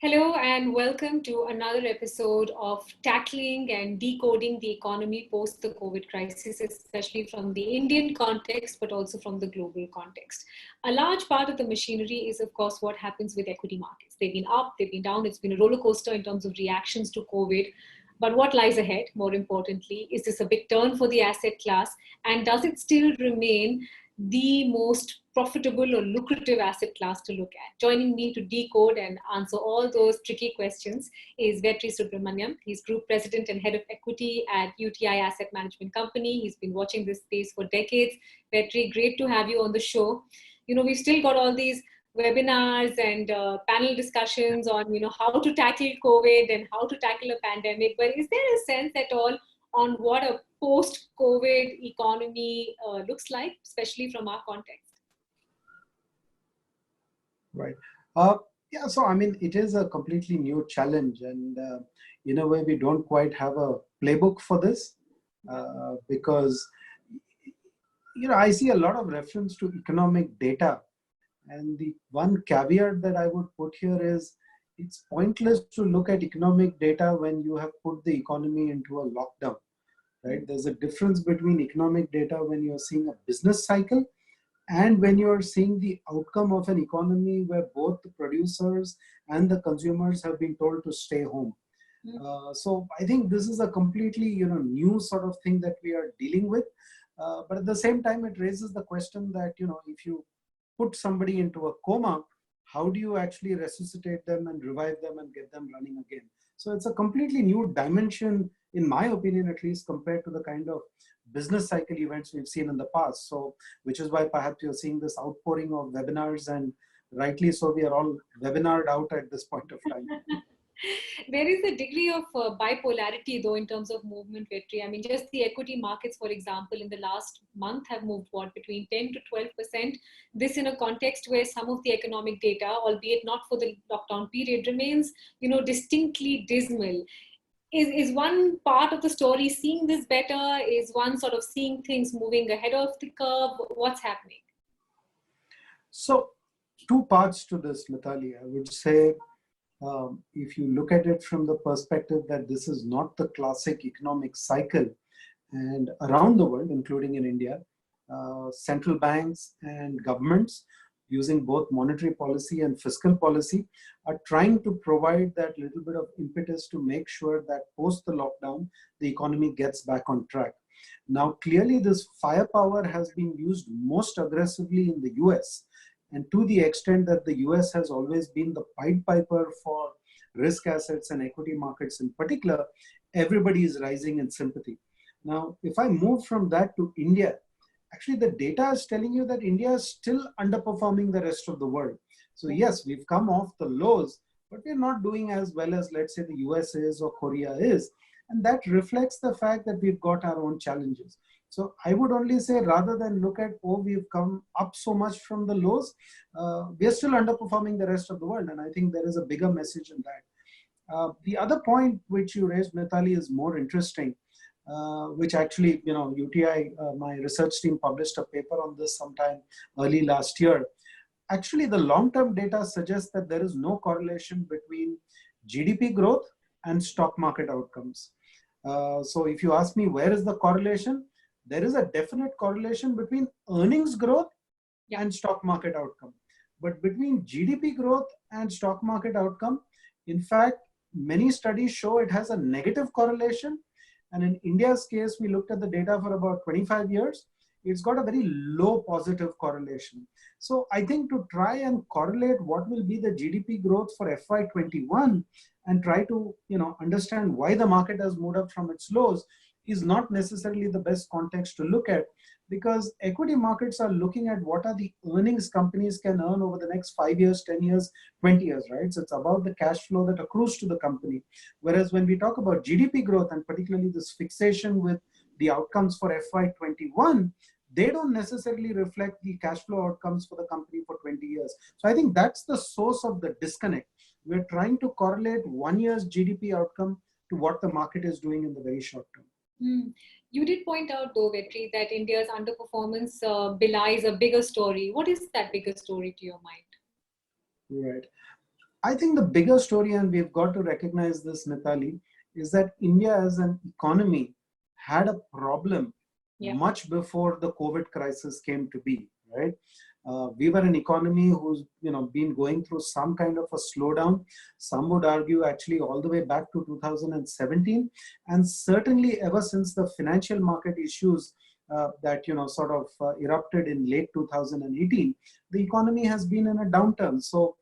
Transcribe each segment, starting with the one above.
Hello and welcome to another episode of Tackling and Decoding the Economy post the COVID crisis, especially from the Indian context, but also from the global context. A large part of the machinery is, of course, what happens with equity markets. They've been up, they've been down, it's been a roller coaster in terms of reactions to COVID. But what lies ahead, more importantly, is this a big turn for the asset class? And does it still remain the most profitable or lucrative asset class to look at? Joining me to decode and answer all those tricky questions is Vetri Subramaniam. He's Group President and Head of Equity at UTI Asset Management Company. He's been watching this space for decades. Vetri, great to have you on the show. We've still got all these webinars and panel discussions on, how to tackle COVID and how to tackle a pandemic. But is there a sense at all on what a post-COVID economy looks like, especially from our context? Right. Yeah, so I mean, it is a completely new challenge, and in a way, we don't quite have a playbook for this because, I see a lot of reference to economic data. And the one caveat that I would put here is it's pointless to look at economic data when you have put the economy into a lockdown, right? There's a difference between economic data when you're seeing a business cycle and when you're seeing the outcome of an economy where both the producers and the consumers have been told to stay home. So I think this is a completely new sort of thing that we are dealing with. But at the same time, it raises the question that, if you put somebody into a coma, how do you actually resuscitate them and revive them and get them running again? So it's a completely new dimension, in my opinion, at least, compared to the kind of business cycle events we've seen in the past. So, which is why perhaps you're seeing this outpouring of webinars, and rightly so, we are all webinared out at this point of time. There is a degree of bipolarity, though, in terms of movement, Vetri. I mean, just the equity markets, for example, in the last month have moved between 10 to 12%. This in a context where some of the economic data, albeit not for the lockdown period, remains, distinctly dismal. Is one part of the story seeing this better? Is one sort of seeing things moving ahead of the curve? What's happening? So, two parts to this, Mitali. I would say, if you look at it from the perspective that this is not the classic economic cycle, and around the world, including in India, central banks and governments using both monetary policy and fiscal policy are trying to provide that little bit of impetus to make sure that post the lockdown, the economy gets back on track. Now, clearly this firepower has been used most aggressively in the US, and to the extent that the US has always been the Pied Piper for risk assets and equity markets in particular, everybody is rising in sympathy. Now, if I move from that to India, actually the data is telling you that India is still underperforming the rest of the world. So yes, we've come off the lows, but we're not doing as well as, let's say, the US is or Korea is. And that reflects the fact that we've got our own challenges. So I would only say, rather than look at, we've come up so much from the lows, we're still underperforming the rest of the world. And I think there is a bigger message in that. The other point which you raised, Mitali, is more interesting, which actually, UTI, my research team published a paper on this sometime early last year. Actually, the long-term data suggests that there is no correlation between GDP growth and stock market outcomes. So if you ask me, where is the correlation? There is a definite correlation between earnings growth and stock market outcome. But between GDP growth and stock market outcome, in fact, many studies show it has a negative correlation. And in India's case, we looked at the data for about 25 years. It's got a very low positive correlation. So I think to try and correlate what will be the GDP growth for FY21 and try to understand why the market has moved up from its lows is not necessarily the best context to look at, because equity markets are looking at what are the earnings companies can earn over the next 5 years, 10 years, 20 years, right? So it's about the cash flow that accrues to the company. Whereas when we talk about GDP growth, and particularly this fixation with the outcomes for FY21, they don't necessarily reflect the cash flow outcomes for the company for 20 years. So I think that's the source of the disconnect. We're trying to correlate 1 year's GDP outcome to what the market is doing in the very short term. You did point out, though, Vetri, that India's underperformance belies a bigger story. What is that bigger story to your mind? Right. I think the bigger story, and we've got to recognize this, Mitali, is that India as an economy had a problem much before the COVID crisis came to be, right? We were an economy who's been going through some kind of a slowdown. Some would argue actually all the way back to 2017, and certainly ever since the financial market issues that sort of erupted in late 2018, the economy has been in a downturn. So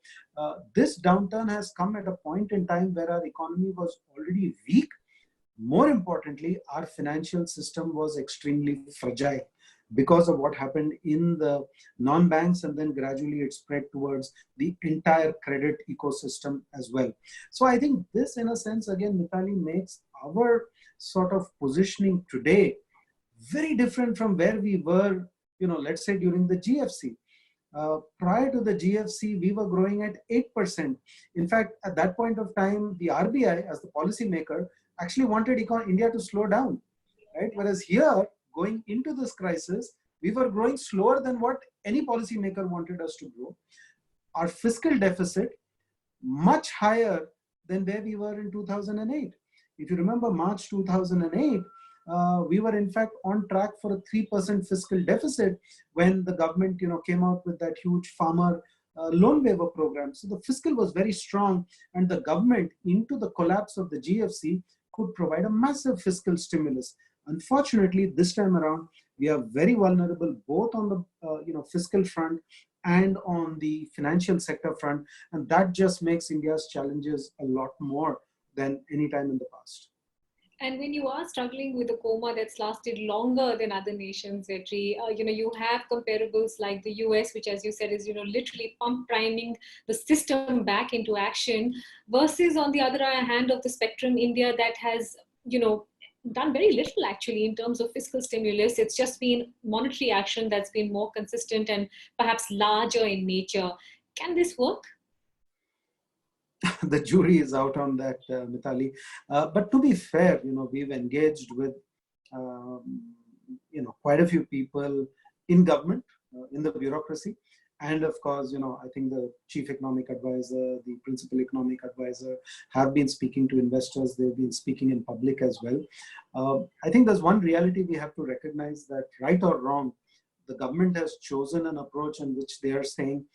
this downturn has come at a point in time where our economy was already weak. More importantly, our financial system was extremely fragile because of what happened in the non-banks, and then gradually it spread towards the entire credit ecosystem as well. So I think this, in a sense, again, Mitali, makes our sort of positioning today very different from where we were, let's say during the GFC. Prior to the GFC, we were growing at 8%. In fact, at that point of time, the RBI, as the policymaker, actually wanted India to slow down, right? Whereas here, going into this crisis, we were growing slower than what any policymaker wanted us to grow. Our fiscal deficit, much higher than where we were in 2008. If you remember March 2008, we were in fact on track for a 3% fiscal deficit when the government came out with that huge farmer loan waiver program. So the fiscal was very strong, and the government, into the collapse of the GFC, could provide a massive fiscal stimulus. Unfortunately, this time around, we are very vulnerable both on the fiscal front and on the financial sector front, and that just makes India's challenges a lot more than any time in the past. And when you are struggling with a coma that's lasted longer than other nations, Vetri, you have comparables like the US, which, as you said, is literally pump priming the system back into action, versus on the other hand of the spectrum, India, that has done very little actually in terms of fiscal stimulus. It's just been monetary action that's been more consistent and perhaps larger in nature. Can this work? The jury is out on that, Mitali. But to be fair, we've engaged with, quite a few people in government, in the bureaucracy. And of course, I think the chief economic advisor, the principal economic advisor have been speaking to investors. They've been speaking in public as well. I think there's one reality we have to recognize, that right or wrong, the government has chosen an approach in which they are saying,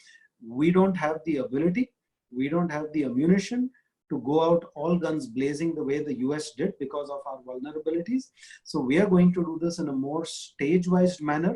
we don't have the ability, we don't have the ammunition to go out all guns blazing the way the US did because of our vulnerabilities. So we are going to do this in a more stage-wise manner.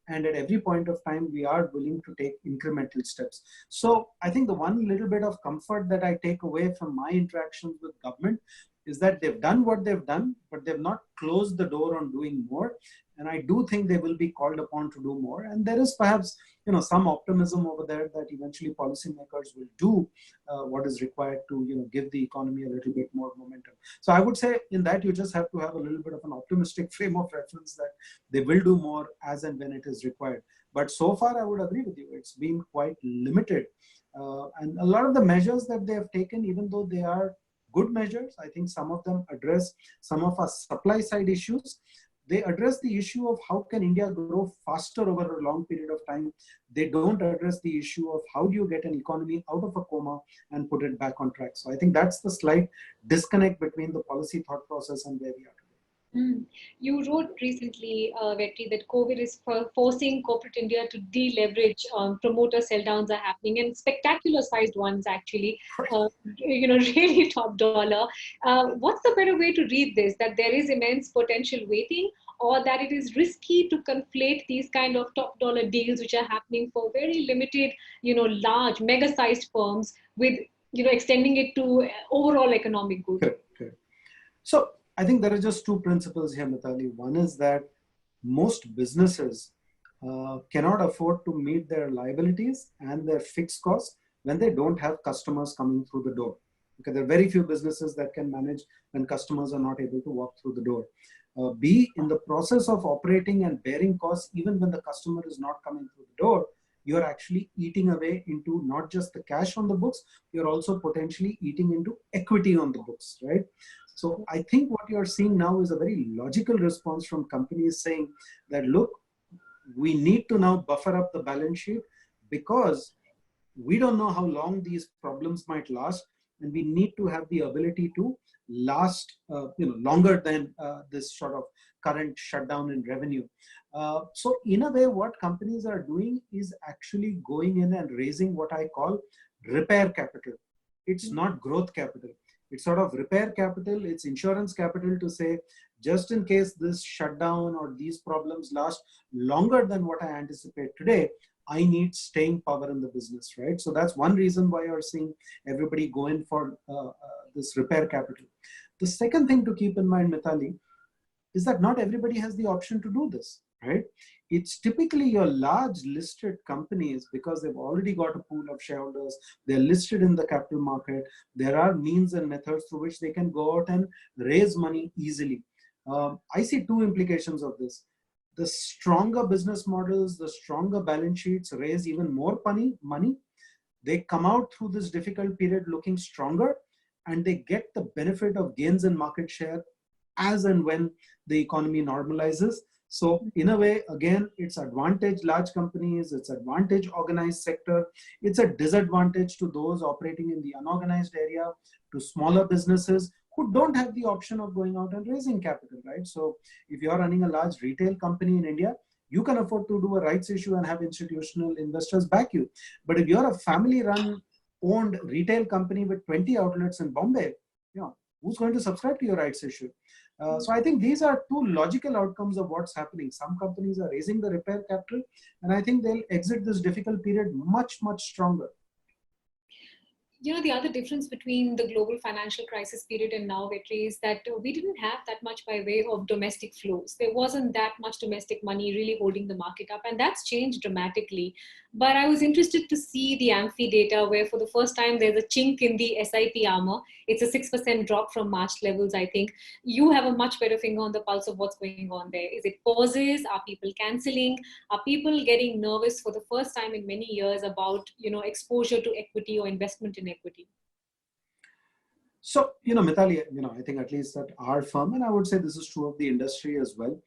And at every point of time, we are willing to take incremental steps. So I think the one little bit of comfort that I take away from my interactions with government is that they've done what they've done, but they've not closed the door on doing more. And I do think they will be called upon to do more. And there is perhaps, some optimism over there that eventually policymakers will do what is required to, give the economy a little bit more momentum. So I would say in that, you just have to have a little bit of an optimistic frame of reference that they will do more as and when it is required. But so far, I would agree with you. It's been quite limited. And a lot of the measures that they have taken, even though they are good measures, I think some of them address some of our supply side issues. They address the issue of how can India grow faster over a long period of time. They don't address the issue of how do you get an economy out of a coma and put it back on track. So I think that's the slight disconnect between the policy thought process and where we are today. You wrote recently, Vetri, that COVID is forcing corporate India to deleverage. Promoter sell downs are happening, and spectacular sized ones actually. Really top dollar. What's the better way to read this? That there is immense potential waiting, or that it is risky to conflate these kind of top dollar deals which are happening for very limited, large, mega sized firms with, extending it to overall economic good? Okay. So I think there are just two principles here, Mitali. One is that most businesses cannot afford to meet their liabilities and their fixed costs when they don't have customers coming through the door. Okay, there are very few businesses that can manage when customers are not able to walk through the door. B, in the process of operating and bearing costs, even when the customer is not coming through the door, you're actually eating away into not just the cash on the books, you're also potentially eating into equity on the books, right? So I think what you're seeing now is a very logical response from companies saying that, look, we need to now buffer up the balance sheet because We don't know how long these problems might last, and we need to have the ability to last longer than this sort of current shutdown in revenue. So in a way, what companies are doing is actually going in and raising what I call repair capital. It's not growth capital. It's sort of repair capital. It's insurance capital to say, just in case this shutdown or these problems last longer than what I anticipate today, I need staying power in the business, right? So that's one reason why you're seeing everybody go in for this repair capital. The second thing to keep in mind, Mitali, is that not everybody has the option to do this, right? It's typically your large listed companies, because they've already got a pool of shareholders, they're listed in the capital market, there are means and methods through which they can go out and raise money easily. I see two implications of this. The stronger business models, the stronger balance sheets raise even more money. They come out through this difficult period looking stronger, and they get the benefit of gains in market share as and when the economy normalizes. So in a way, again, it's advantage large companies, it's advantage organized sector, it's a disadvantage to those operating in the unorganized area, to smaller businesses who don't have the option of going out and raising capital, right? So if you're running a large retail company in India, you can afford to do a rights issue and have institutional investors back you. But if you're a family-run owned retail company with 20 outlets in Bombay, who's going to subscribe to your rights issue? So I think these are two logical outcomes of what's happening. Some companies are raising the repair capital, and I think they'll exit this difficult period much, much stronger. The other difference between the global financial crisis period and now, Vetri, is that we didn't have that much by way of domestic flows. There wasn't that much domestic money really holding the market up, and that's changed dramatically. But I was interested to see the AMFI data, where for the first time there's a chink in the SIP armor. It's a 6% drop from March levels, I think. You have a much better finger on the pulse of what's going on there. Is it pauses? Are people canceling? Are people getting nervous for the first time in many years about, exposure to equity or investment in equity? So, Mitali, I think at least at our firm, and I would say this is true of the industry as well,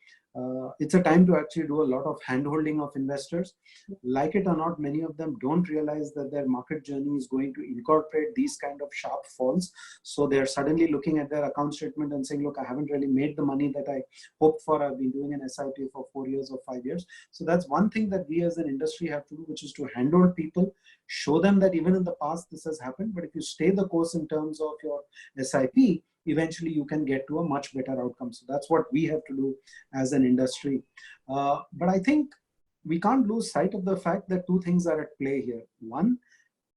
it's a time to actually do a lot of hand-holding of investors. Like it or not, many of them don't realize that their market journey is going to incorporate these kind of sharp falls. So they're suddenly looking at their account statement and saying, look, I haven't really made the money that I hoped for. I've been doing an SIP for 4 years or 5 years. So that's one thing that we as an industry have to do, which is to handhold people, show them that even in the past this has happened. But if you stay the course in terms of your SIP, eventually you can get to a much better outcome. So that's what we have to do as an industry. But I think we can't lose sight of the fact that two things are at play here. One,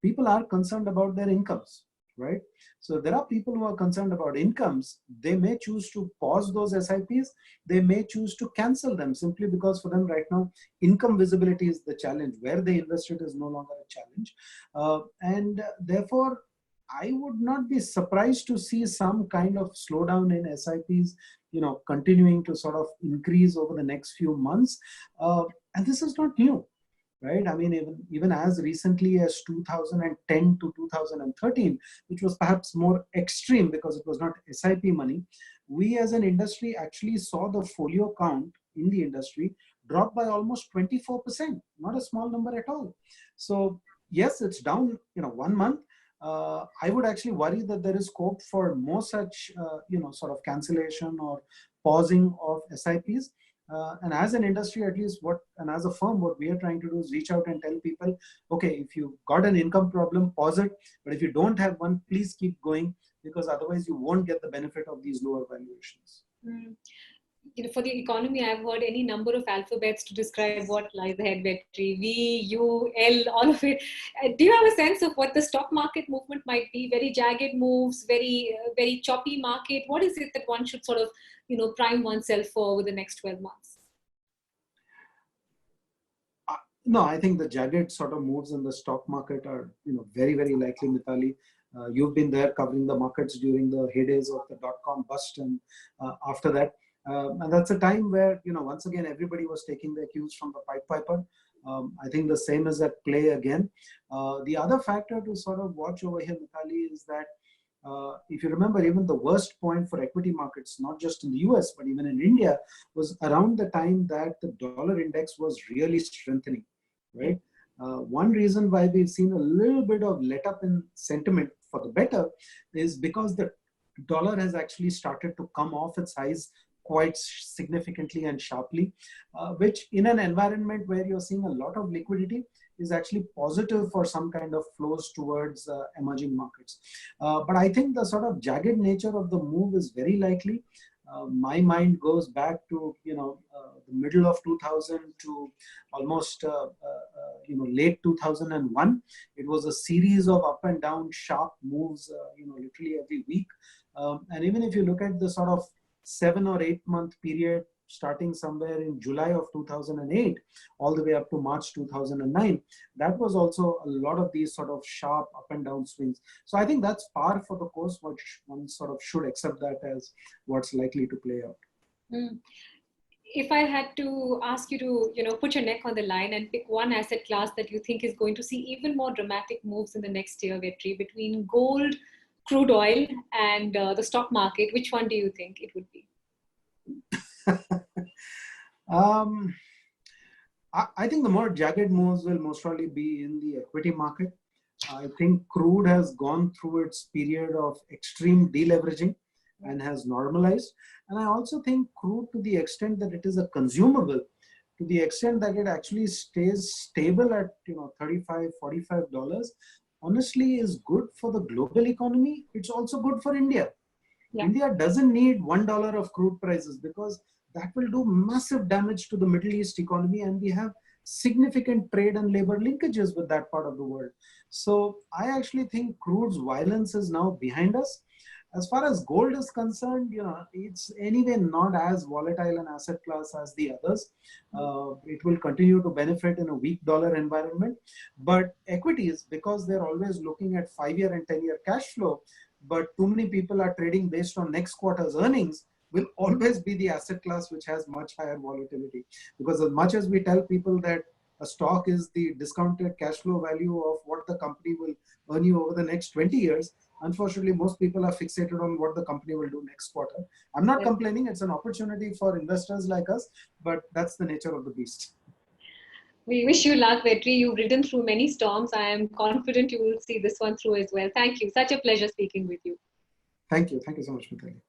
people are concerned about their incomes, right? So if there are people who are concerned about incomes, they may choose to pause those SIPs. They may choose to cancel them simply because for them right now, income visibility is the challenge. Where they invest it is no longer a challenge. And therefore, I would not be surprised to see some kind of slowdown in SIPs, continuing to sort of increase over the next few months. And this is not new, right? I mean, even as recently as 2010 to 2013, which was perhaps more extreme because it was not SIP money, we as an industry actually saw the folio count in the industry drop by almost 24%, not a small number at all. So yes, it's down, 1 month. I would actually worry that there is scope for more such, sort of cancellation or pausing of SIPs. And as an industry, at least and as a firm, what we are trying to do is reach out and tell people, okay, if you've got an income problem, pause it. But if you don't have one, please keep going, because otherwise you won't get the benefit of these lower valuations. For the economy, I've heard any number of alphabets to describe what lies ahead, Vetri. V, U, L, all of it. Do you have a sense of what the stock market movement might be? Very jagged moves, very, very choppy market. What is it that one should sort of, prime oneself for over the next 12 months? No, I think the jagged sort of moves in the stock market are, very, very likely, Mitali. You've been there covering the markets during the heydays of the dot-com bust and after that. And that's a time where, once again, everybody was taking their cues from the Pied Piper. I think the same is at play again. The other factor to sort of watch over here, Mitali, is that if you remember, even the worst point for equity markets, not just in the US, but even in India, was around the time that the dollar index was really strengthening, right? One reason why we've seen a little bit of let up in sentiment for the better is because the dollar has actually started to come off its highs quite significantly and sharply, which in an environment where you're seeing a lot of liquidity is actually positive for some kind of flows towards emerging markets. But I think the sort of jagged nature of the move is very likely. My mind goes back to the middle of 2000 to almost late 2001. It was a series of up and down sharp moves, literally every week. And even if you look at the sort of 7 or 8 month period starting somewhere in July of 2008 all the way up to March 2009, that was also a lot of these sort of sharp up and down swings. So I think that's par for the course, which one sort of should accept that as what's likely to play out. If I had to ask you to, put your neck on the line and pick one asset class that you think is going to see even more dramatic moves in the next year, Vetri, between gold, crude oil, and the stock market, which one do you think it would be? I think the more jagged moves will most probably be in the equity market. I think crude has gone through its period of extreme deleveraging and has normalized. And I also think crude, to the extent that it is a consumable, to the extent that it actually stays stable at $35, $45, honestly is good for the global economy. It's also good for India. Yeah. India doesn't need $1 of crude prices because that will do massive damage to the Middle East economy, and we have significant trade and labor linkages with that part of the world. So I actually think crude's violence is now behind us. As far as gold is concerned, it's anyway not as volatile an asset class as the others. It will continue to benefit in a weak dollar environment. But equities, because they're always looking at 5-year and 10-year cash flow, but too many people are trading based on next quarter's earnings, will always be the asset class which has much higher volatility. Because as much as we tell people that a stock is the discounted cash flow value of what the company will earn you over the next 20 years, unfortunately, most people are fixated on what the company will do next quarter. I'm not complaining. It's an opportunity for investors like us, but that's the nature of the beast. We wish you luck, Vetri. You've ridden through many storms. I am confident you will see this one through as well. Thank you. Such a pleasure speaking with you. Thank you. Thank you so much, Mitali.